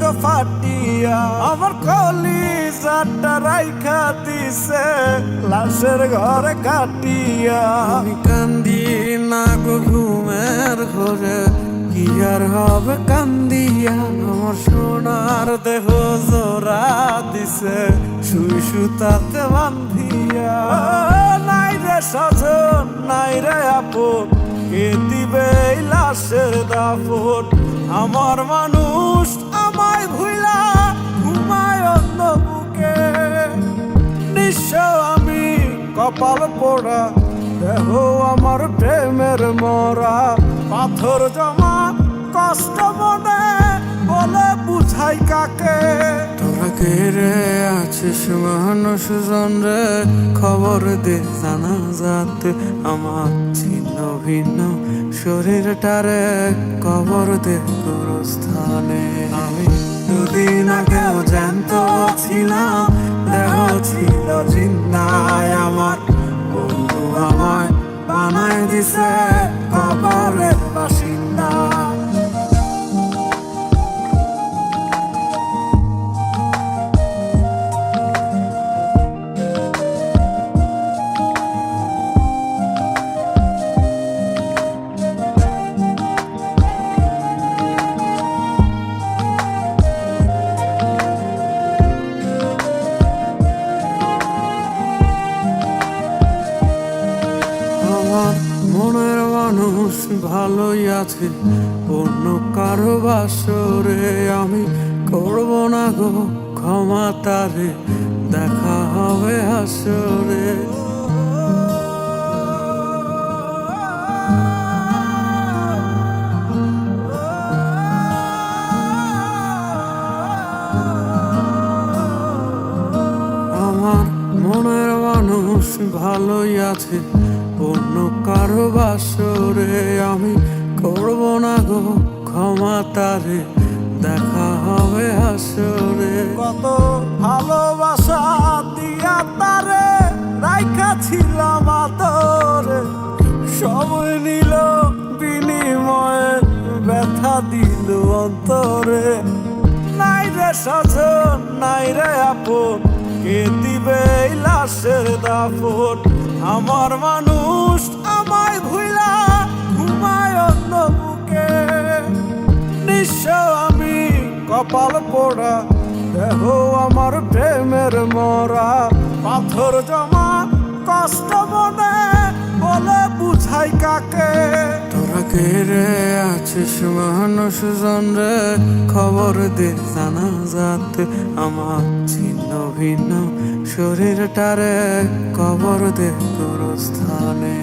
গো ফাটিয়া আমার কলিজাটা রাইখা দিছে লাশের ঘরে কাটিয়া। আমি কান্দি না গো ঘুমের ঘরে, কি আর হবে কান্দিয়া। আমার সোনার দেহ জোড়া দিছে সুই সুতাতে বান্ধিয়া। নাই রে সজন নাই রে আপন, কে দিবে এই লাশের দাফন। আমার মানুষ আমায় ভুইলা ঘুমায় অন্য বুকে, নিঃস্ব আমি কপাল পোড়া, দেহ আমার প্রেমের মরা। পাথর জমা কষ্ট মনে বলে বুঝাই কাকে। তোরা কে রে আছিস মানুষ জন রে, খবর দে জানা যাতে আমার ছিন্ন ভিন্ন শরীরটারে কবর দে গোরস্থানে। আমি দুদিন আগেও জ্যান্ত ছিলাম, দেহ ছিল জিন্নায় আমার। বন্ধু আমায় বানায় দিছে কবরের বাসিন্দা। মনের মানুষ ভালোই আছে, অন্য কারো বাসরে আমি করব না গো ক্ষমা তারে, দেখা হবে হাসরে। আমার মনের মানুষ ভালোই আছে, অন্য কারো বাসরে আমি করব না গো ক্ষমা তারে, দেখা হবে হাসরে। কত ভালোবাসা দিয়া তারে রাইখা ছিলাম আদরে, সময় নিল বিনিময়ে ব্যথা দিল অন্তরে। নাই রে সজন নাই রে আপন, কে দিবে এই লাশের দাফন। আমার মানুষ আমায় ভুইলা ঘুমায় অন্য বুকে, নিঃস্ব আমি কপাল পোড়া, দেহ আমার প্রেমের মরা। পাথর জমা কষ্ট মনে বলে বুঝাই কাকে। তোরা কে রে আছিস মানুষ জন রে, খবর দে জানা যাতে আমার ছিন্ন ভিন্ন শরীরটারে কবর দে গোরস্থানে।